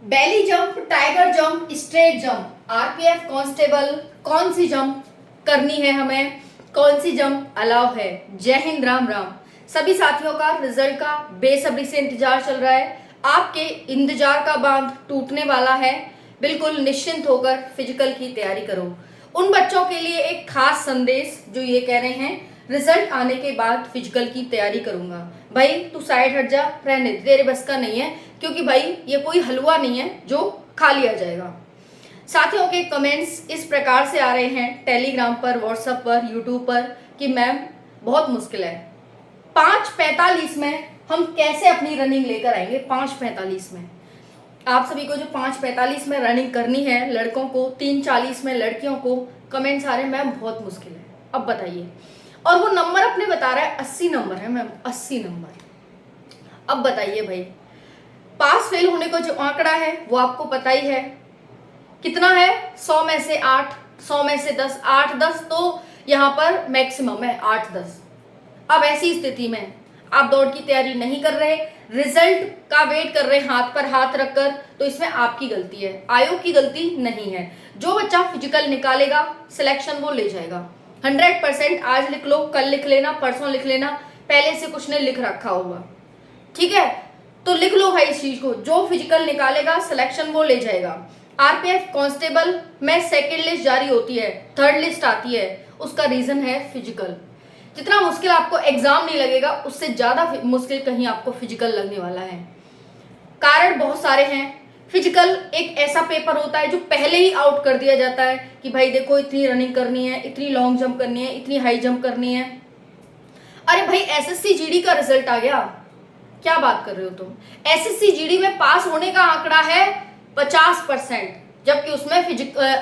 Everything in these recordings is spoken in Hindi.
बेली jump, tiger jump, straight jump, RPF constable कौन सी जंप करनी है हमें, कौन सी जंप अलाउ है। जय हिंद, राम राम। सभी साथियों का रिजल्ट का बेसब्री से इंतजार चल रहा है। आपके इंतजार का बांध टूटने वाला है। बिल्कुल निश्चिंत होकर फिजिकल की तैयारी करो। उन बच्चों के लिए एक खास संदेश जो ये कह रहे हैं रिजल्ट आने के बाद फिजिकल की तैयारी करूंगा। भाई तू साइड हट जा, रहने दे, तेरे बस का नहीं है, क्योंकि भाई ये कोई हलवा नहीं है जो खा लिया जाएगा। साथियों के कमेंट्स इस प्रकार से आ रहे हैं टेलीग्राम पर, व्हाट्सएप पर, यूट्यूब पर कि मैम बहुत मुश्किल है, 5:45 में हम कैसे अपनी रनिंग लेकर आएंगे। 5:45 में आप सभी को जो 5:45 में रनिंग करनी है लड़कों को, 3:40 में लड़कियों को, कमेंट्स आ रहे हैं मैम बहुत मुश्किल है, अब बताइए। और वो नंबर अपने बता रहा है 80 नंबर है मैम, 80 नंबर। अब बताइए भाई, पास फेल होने का जो आंकड़ा है वो आपको पता ही है कितना है, 100 में से 8, 100 में से 10, 8-10 तो यहाँ पर मैक्सिमम है, 8-10। अब ऐसी स्थिति में आप दौड़ की तैयारी नहीं कर रहे, रिजल्ट का वेट कर रहे हाथ पर हाथ रखकर, तो इसमें आपकी गलती है, आयोग की गलती नहीं है। जो बच्चा फिजिकल निकालेगा सिलेक्शन वो ले जाएगा 100%। आज लिख लो, कल लिख लेना, परसों लिख लेना, पहले से कुछ ने लिख रखा होगा, ठीक है, तो लिख लो भाई इस चीज को, जो फिजिकल निकालेगा सिलेक्शन वो ले जाएगा। आरपीएफ कांस्टेबल में सेकेंड लिस्ट जारी होती है, थर्ड लिस्ट आती है, उसका रीजन है फिजिकल। जितना मुश्किल आपको एग्जाम नहीं लगेगा उससे ज्यादा मुश्किल कहीं आपको फिजिकल लगने वाला है। कारण बहुत सारे हैं। फिजिकल एक ऐसा पेपर होता है जो पहले ही आउट कर दिया जाता है कि भाई देखो इतनी रनिंग करनी है, इतनी लॉन्ग जंप करनी है, इतनी हाई जंप करनी है। अरे भाई एसएससी जीडी का रिजल्ट आ गया, क्या बात कर रहे हो तुम। एसएससी जीडी में पास होने का आंकड़ा है 50%, जबकि उसमें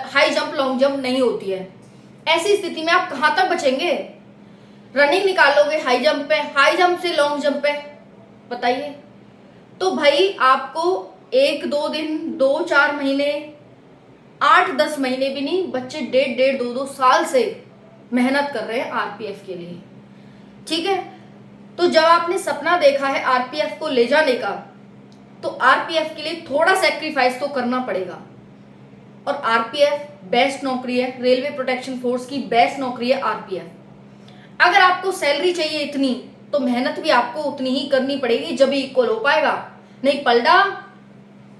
हाई जंप लॉन्ग जंप नहीं होती है। ऐसी स्थिति में आप कहां तक बचेंगे। रनिंग निकालोगे हाई जंप पे, हाई जंप से लॉन्ग जंप पे, बताइए। तो भाई आपको 1-2 दिन, 2-4 महीने, 8-10 महीने भी नहीं, बच्चे 1.5-2 साल से मेहनत कर रहे हैं आरपीएफ के लिए, ठीक है। तो जब आपने सपना देखा है आरपीएफ को ले जाने का, तो आरपीएफ के लिए थोड़ा सेक्रीफाइस तो करना पड़ेगा। और आरपीएफ बेस्ट नौकरी है, रेलवे प्रोटेक्शन फोर्स की बेस्ट नौकरी है आरपीएफ। अगर आपको सैलरी चाहिए इतनी, तो मेहनत भी आपको उतनी ही करनी पड़ेगी, जब इक्वल हो पाएगा, नहीं पलटा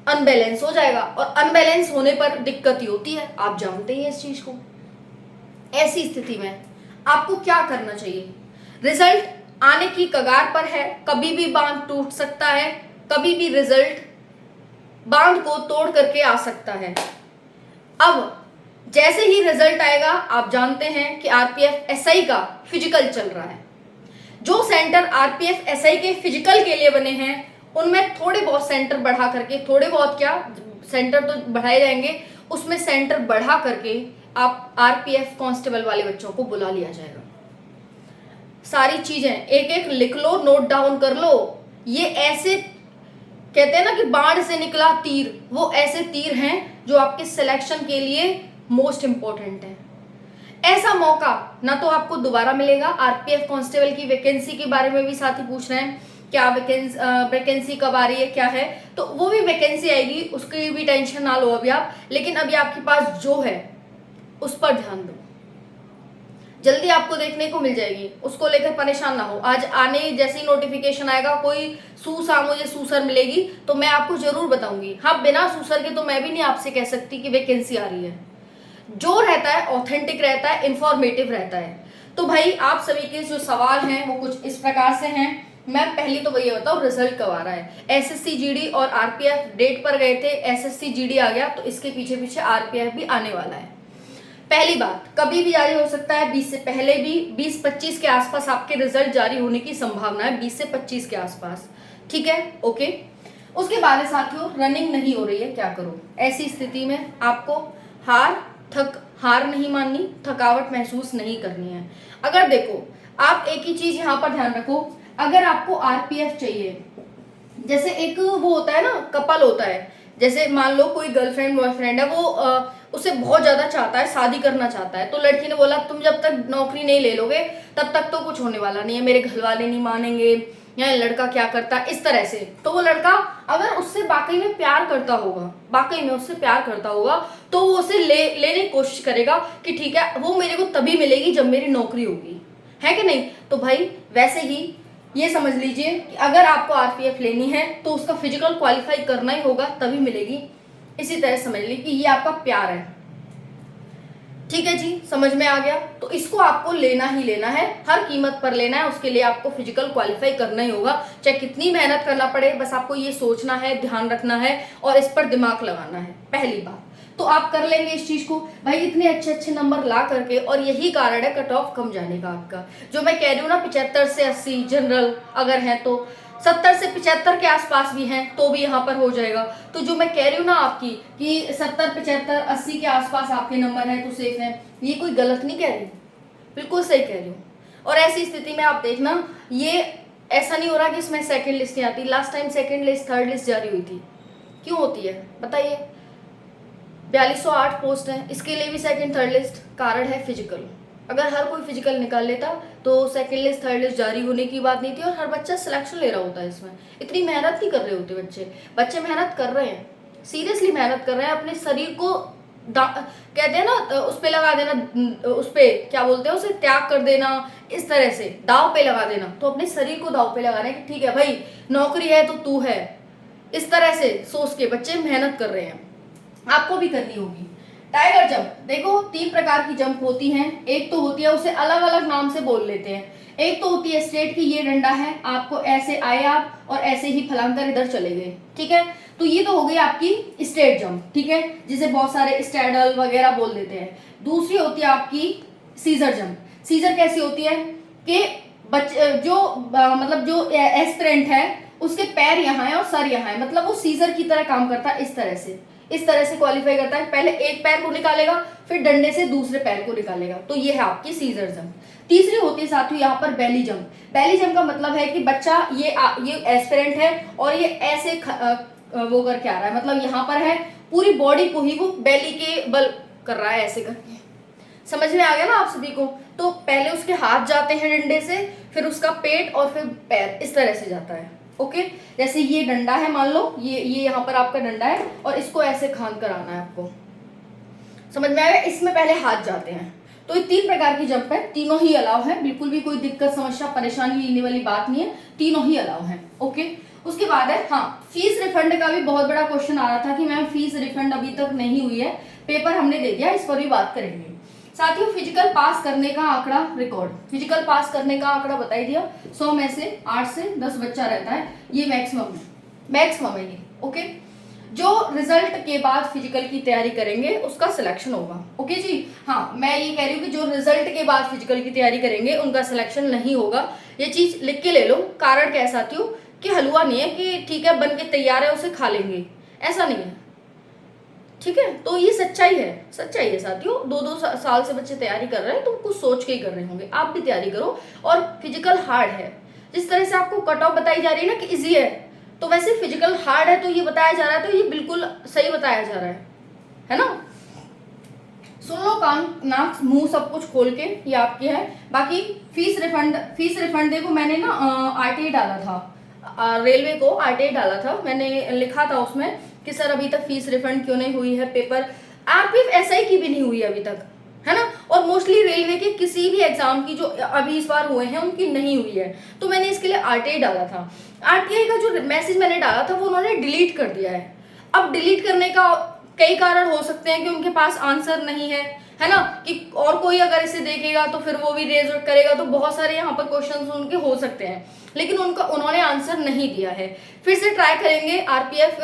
अनबैलेंस हो जाएगा। और अनबैलेंस होने पर दिक्कत ही होती है, आप जानते ही इस चीज को। ऐसी स्थिति में आपको क्या करना चाहिए। रिजल्ट आने की कगार पर है, कभी भी बांध टूट सकता है, कभी भी रिजल्ट बांध को तोड़ करके आ सकता है। अब जैसे ही रिजल्ट आएगा, आप जानते हैं कि आरपीएफ एसआई का फिजिकल चल रहा है। जो सेंटर आरपीएफ एसआई के फिजिकल के लिए बने हैं उनमें थोड़े बहुत सेंटर बढ़ा करके, थोड़े बहुत क्या, सेंटर तो बढ़ाए जाएंगे, उसमें सेंटर बढ़ा करके आप आरपीएफ कांस्टेबल वाले बच्चों को बुला लिया जाएगा। सारी चीजें एक एक लिख लो, नोट डाउन कर लो। ये ऐसे कहते हैं ना कि बाढ़ से निकला तीर, वो ऐसे तीर हैं जो आपके सिलेक्शन के लिए मोस्ट इंपॉर्टेंट है। ऐसा मौका ना तो आपको दोबारा मिलेगा। आरपीएफ कांस्टेबल की वैकेंसी के बारे में भी साथी पूछ रहे हैं, क्या वैकेंसी कब आ रही है, क्या है, तो वो भी वैकेंसी आएगी, उसकी भी टेंशन ना लो अभी आप। लेकिन अभी आपके पास जो है उस पर ध्यान दो, जल्दी आपको देखने को मिल जाएगी, उसको लेकर परेशान ना हो। आज आने जैसे ही नोटिफिकेशन आएगा, कोई मुझे सूसर मिलेगी तो मैं आपको जरूर बताऊंगी। हाँ, बिना सूसर के तो मैं भी नहीं आपसे कह सकती कि वैकेंसी आ रही है। जो रहता है ऑथेंटिक रहता है, इंफॉर्मेटिव रहता है। तो भाई आप सभी के जो सवाल हैं वो कुछ इस प्रकार से हैं। मैं पहली तो वही बताऊं, रिजल्ट कब आ रहा है। एसएससी जीडी और आरपीएफ डेट पर गए थे, एसएससी जीडी आ गया, तो इसके पीछे पीछे आरपीएफ भी आने वाला है। पहली बात, कभी भी जारी हो सकता है, 20 से पहले भी, 20-25 के आसपास आपके रिजल्ट जारी होने की संभावना है, 20 से 25 के आसपास, ठीक है, ओके। उसके बाद साथियों, रनिंग नहीं हो रही है, क्या करो। ऐसी स्थिति में आपको हार नहीं माननी, थकावट महसूस नहीं करनी है। अगर देखो, आप एक ही चीज यहां पर ध्यान रखो, अगर आपको आरपीएफ चाहिए, जैसे एक वो होता है ना, कपल होता है, जैसे मान लो कोई गर्लफ्रेंड बॉयफ्रेंड है, वो उसे बहुत ज्यादा चाहता है, शादी करना चाहता है, तो लड़की ने बोला तुम जब तक नौकरी नहीं ले लोगे तब तक तो कुछ होने वाला नहीं है, मेरे घर वाले नहीं मानेंगे, या लड़का क्या करता है, इस तरह से। तो वो लड़का अगर उससे वाकई में प्यार करता होगा, वाकई में उससे प्यार करता होगा, तो वो उसे लेने की कोशिश करेगा कि ठीक है वो मेरे को तभी मिलेगी जब मेरी नौकरी होगी, है कि नहीं। तो भाई वैसे ही ये समझ लीजिए कि अगर आपको आरपीएफ लेनी है तो उसका फिजिकल क्वालिफाई करना ही होगा, तभी मिलेगी। इसी तरह समझ लीजिए कि ये आपका प्यार है, ठीक है जी, समझ में आ गया। तो इसको आपको लेना ही लेना है, हर कीमत पर लेना है, उसके लिए आपको फिजिकल क्वालिफाई करना ही होगा, चाहे कितनी मेहनत करना पड़े। बस आपको ये सोचना है, ध्यान रखना है और इस पर दिमाग लगाना है, पहली बात। तो आप कर लेंगे इस चीज को भाई, इतने अच्छे अच्छे नंबर ला करके। और यही कारण है कट ऑफ कम जाने का आपका, जो मैं कह रही हूँ ना 75 से 80 जनरल अगर है तो 70 से 75 के आसपास भी हैं तो भी यहाँ पर हो जाएगा। तो जो मैं कह रही हूँ ना आपकी कि 70 75 80 के आसपास आपके नंबर हैं तो सेफ हैं, ये कोई गलत नहीं कह रही, बिल्कुल सही कह रही हूँ। और ऐसी स्थिति में आप देखना, ये ऐसा नहीं हो रहा कि इसमें सेकंड लिस्ट नहीं आती। Last time second list third list जारी हुई थी, क्यों होती है बताइए। 4208 पोस्ट है, इसके लिए भी सेकंड थर्ड लिस्ट, कारण है फिजिकल। अगर हर कोई फिजिकल निकाल लेता तो सेकंड लिस्ट थर्ड लिस्ट जारी होने की बात नहीं थी, और हर बच्चा सिलेक्शन ले रहा होता है। इसमें इतनी मेहनत नहीं कर रहे होते बच्चे मेहनत कर रहे हैं, सीरियसली मेहनत कर रहे हैं। अपने शरीर को कहते हैं ना उस पे लगा देना, उस पे क्या बोलते हैं, उसे त्याग कर देना, इस तरह से दाव पे लगा देना। तो अपने शरीर को दाव पे लगाना है कि ठीक है भाई नौकरी है तो तू है, इस तरह से सोच के बच्चे मेहनत कर रहे हैं, आपको भी करनी होगी। टाइगर जंप, देखो 3 प्रकार की जंप होती हैं। एक तो होती है, उसे अलग अलग नाम से बोल लेते हैं। एक तो होती है स्ट्रेट की, ये डंडा है, आपको ऐसे आए आप और ऐसे ही फलांग कर इधर चले गए, ठीक है। तो ये तो हो गई आपकी स्ट्रेट जंप, ठीक है, जिसे बहुत सारे स्टैडल वगैरह बोल देते हैं। दूसरी होती है आपकी सीजर जंप। सीजर कैसी होती है कि मतलब जो एस्पिरेंट है उसके पैर यहाँ है और सर यहाँ है, मतलब वो सीजर की तरह काम करता है। इस तरह से क्वालिफाई करता है, पहले एक पैर को निकालेगा फिर डंडे से दूसरे पैर को निकालेगा। तो ये है आपकी सीजर जंप। तीसरी होती है साथियों यहाँ पर बेली जंप। बेली जंप का मतलब है कि बच्चा ये एस्पिरेंट है और ये ऐसे वो करके आ रहा है, मतलब यहाँ पर है, पूरी बॉडी को ही वो बेली के बल कर रहा है, ऐसे करके। समझ में आ गया ना आप सभी को। तो पहले उसके हाथ जाते हैं डंडे से, फिर उसका पेट और फिर पैर, इस तरह से जाता है। ओके, जैसे ये डंडा है, मान लो ये यहाँ पर आपका डंडा है और इसको ऐसे खान कर आना है आपको, समझ में आया। इसमें पहले हाथ जाते हैं। तो ये 3 प्रकार की जंप है, तीनों ही अलाउ है, बिल्कुल भी कोई दिक्कत समस्या परेशानी लेने वाली बात नहीं है, तीनों ही अलाउ है। ओके, उसके बाद है हाँ फीस रिफंड का भी बहुत बड़ा क्वेश्चन आ रहा था कि मैम फीस रिफंड अभी तक नहीं हुई है, पेपर हमने दे दिया, इस पर भी बात करेंगे। साथियों फिजिकल पास करने का आंकड़ा रिकॉर्ड, फिजिकल पास करने का आंकड़ा बता ही दिया, 100 में से 8 से 10 बच्चा रहता है, ये मैक्सिमम है ये। ओके, जो रिजल्ट के बाद फिजिकल की तैयारी करेंगे उसका सिलेक्शन होगा। ओके जी, हाँ मैं ये कह रही हूँ कि जो रिजल्ट के बाद फिजिकल की तैयारी करेंगे उनका सिलेक्शन नहीं होगा, ये चीज लिख के ले लो। कारण क्या है साथियों कि हलवा नहीं है कि ठीक है बन के तैयार है उसे खा लेंगे, ऐसा नहीं है, ठीक है। तो ये सच्चाई है साथियों। 2-2 साल से बच्चे तैयारी कर रहे हैं तो कुछ सोच के ही कर रहे होंगे, आप भी तैयारी करो। और फिजिकल हार्ड है, जिस तरह से आपको कट ऑफ बताई जा रही है ना कि इजी है, तो वैसे फिजिकल हार्ड है तो ये बताया जा रहा है, तो ये बिल्कुल सही बताया जा रहा है ना। सुन लो, कान नाक मुंह सब कुछ खोल के, ये आपके है। बाकी फीस रिफंड देखो मैंने ना आरटीआई डाला था, रेलवे को आरटीआई डाला था, मैंने लिखा था उसमें कि सर अभी तक फीस रिफंड क्यों नहीं हुई है, पेपर आरपीएफ एसआई की भी नहीं हुई अभी तक, है ना। और मोस्टली रेलवे के किसी भी एग्जाम की जो अभी इस बार हुए हैं उनकी नहीं हुई है, तो मैंने इसके लिए आरटीआई डाला था। आरटीआई का जो मैसेज मैंने डाला था वो उन्होंने डिलीट कर दिया है। अब डिलीट करने का कई कारण हो सकते हैं कि उनके पास आंसर नहीं है ना, कि और कोई अगर इसे देखेगा तो फिर वो भी रेज करेगा, तो बहुत सारे यहाँ पर क्वेश्चंस उनके हो सकते हैं, लेकिन उन्होंने आंसर नहीं दिया है। फिर से ट्राई करेंगे। आरपीएफ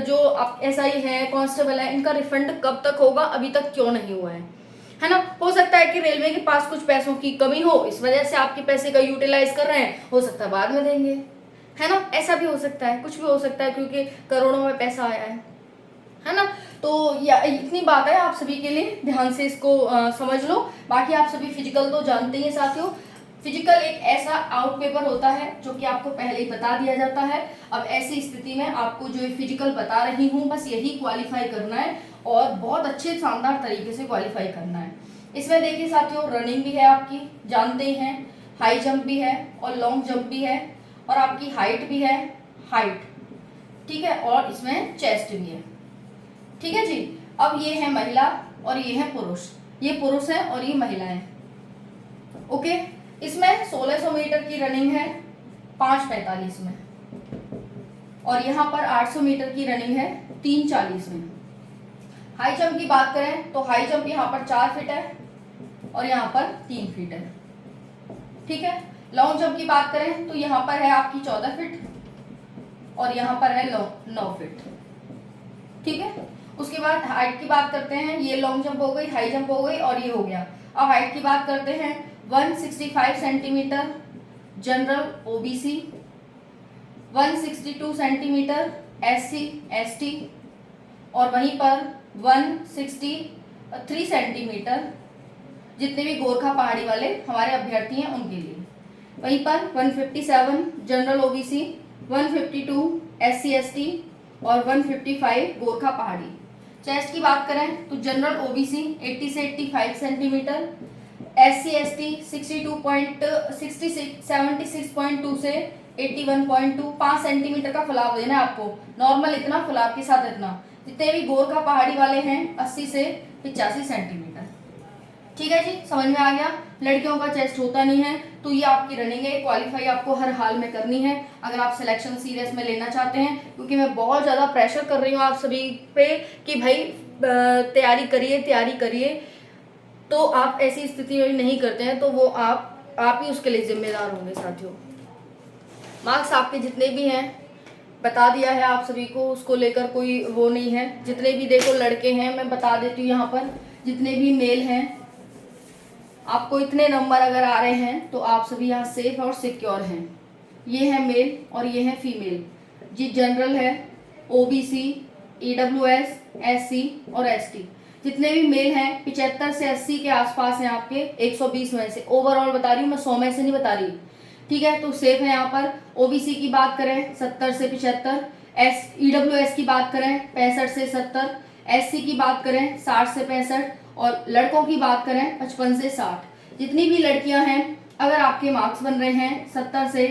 जो एसआई है, कांस्टेबल है, इनका रिफंड कब तक होगा, अभी तक क्यों नहीं हुआ है ना। हो सकता है कि रेलवे के पास कुछ पैसों की कमी हो, इस वजह से आपके पैसे का यूटिलाइज कर रहे हैं, हो सकता है बाद में देंगे, है ना, ऐसा भी हो सकता है, कुछ भी हो सकता है, क्योंकि करोड़ों में पैसा आया है ना। तो इतनी बात है आप सभी के लिए, ध्यान से इसको समझ लो। बाकी आप सभी फिजिकल तो जानते ही हैं साथियों, फिजिकल एक ऐसा आउट पेपर होता है जो कि आपको पहले ही बता दिया जाता है। अब ऐसी स्थिति में आपको जो फिजिकल बता रही हूँ बस यही क्वालिफाई करना है और बहुत अच्छे शानदार तरीके से क्वालिफाई करना है। इसमें देखिए साथियों रनिंग भी है आपकी, जानते ही हैं, हाई जंप भी है और लॉन्ग जंप भी है, और आपकी हाइट भी है, हाइट, ठीक है, और इसमें चेस्ट भी है, ठीक है जी। अब ये है महिला और ये है पुरुष, ये पुरुष है और ये महिला है, ओके। इसमें 1600 मीटर की रनिंग है 5:45 में, और यहाँ पर 800 मीटर की रनिंग है 3:40 में। हाई जंप की बात करें तो हाई जंप यहाँ पर 4 फीट है और यहाँ पर 3 फीट है, ठीक है। लॉन्ग जंप की बात करें तो यहाँ पर है आपकी 14 फीट और यहाँ पर है 9 फीट, ठीक है। उसके बाद हाइट की बात करते हैं, ये लॉन्ग जंप हो गई, हाई जंप हो गई और ये हो गया। अब हाइट की बात करते हैं, 165 centimetre general OBC, 162 centimetre SC ST, और वहीं पर 163 सेंटीमीटर जितने भी गोरखा पहाड़ी वाले हमारे अभ्यर्थी हैं उनके लिए। वहीं पर 157 जनरल ओबीसी, 152 SC ST और 155 गोरखा पहाड़ी। चेस्ट की बात करें तो जनरल ओबीसी 80 से 85 सेंटीमीटर, SC ST 76.2 से 81.2, 5 सेंटीमीटर का फुलाव देना है आपको, नॉर्मल इतना, फुलाव के साथ इतना। जितने भी गोरखा पहाड़ी वाले हैं 80 से 85 सेंटीमीटर, ठीक है जी, समझ में आ गया। लड़कियों का चेस्ट होता नहीं है, तो ये आपकी रनिंग है, क्वालिफाई आपको हर हाल में करनी है अगर आप सिलेक्शन सीरियस में लेना चाहते हैं, क्योंकि मैं बहुत ज़्यादा प्रेशर कर रही हूँ आप सभी पे कि भाई तैयारी करिए, तैयारी करिए। तो आप ऐसी स्थिति में नहीं करते हैं तो वो आप ही उसके लिए जिम्मेदार होंगे साथियों। मार्क्स आपके जितने भी हैं बता दिया है आप सभी को, उसको लेकर कोई वो नहीं है। जितने भी देखो लड़के हैं मैं बता देती हूँ, यहाँ पर जितने भी मेल हैं आपको इतने नंबर अगर आ रहे हैं तो आप सभी यहाँ सेफ और सिक्योर हैं। ये है मेल और ये है फीमेल, जी जनरल है, ओबीसी, EWS, SC और ST। जितने भी मेल हैं 75 से 80 के आसपास हैं आपके, 120 में से, ओवरऑल बता रही हूँ मैं, 100 में से नहीं बता रही, ठीक है। तो सेफ है यहाँ पर। ओबीसी की बात करें 70 से 75, EWS की बात करें 65 से 70, SC की बात करें 60 से 65 और लड़कों की बात करें 55 से 60। जितनी भी लड़कियां हैं अगर आपके मार्क्स बन रहे हैं 70 से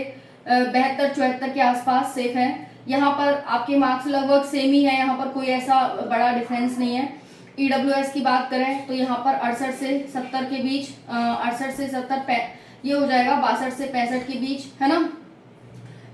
72-74 के आसपास, सेफ हैं। यहाँ पर आपके मार्क्स लगभग सेम ही है, यहाँ पर कोई ऐसा बड़ा डिफरेंस नहीं है। EWS की बात करें तो यहाँ पर 68 से 70 के बीच, 68 से 70 ये हो जाएगा 62 से 65 के बीच, है ना,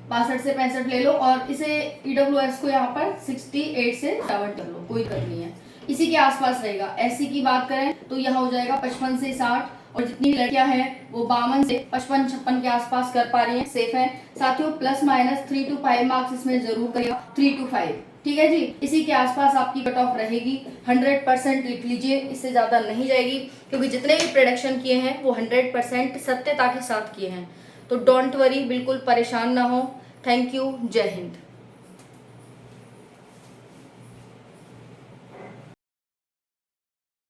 62 से 65 ले लो और इसे EWS को यहाँ पर 68 से 7 कर लो, कोई कर नहीं है, इसी के आसपास रहेगा। SC की बात करें तो यहाँ हो जाएगा 55 से 60 और जितनी लड़कियां हैं वो 52 से 55-56 के आसपास कर पा रही हैं, सेफ है साथियों। प्लस माइनस 3 to 5 मार्क्स इसमें जरूर करिएगा, 3 to 5, ठीक है जी। इसी के आसपास आपकी कट ऑफ रहेगी, 100% लिख लीजिए, इससे ज़्यादा नहीं जाएगी, क्योंकि जितने भी प्रोडक्शन किए हैं वो 100% सत्यता के साथ किए हैं। तो डोंट वरी, बिल्कुल परेशान ना हो। थैंक यू, जय हिंद।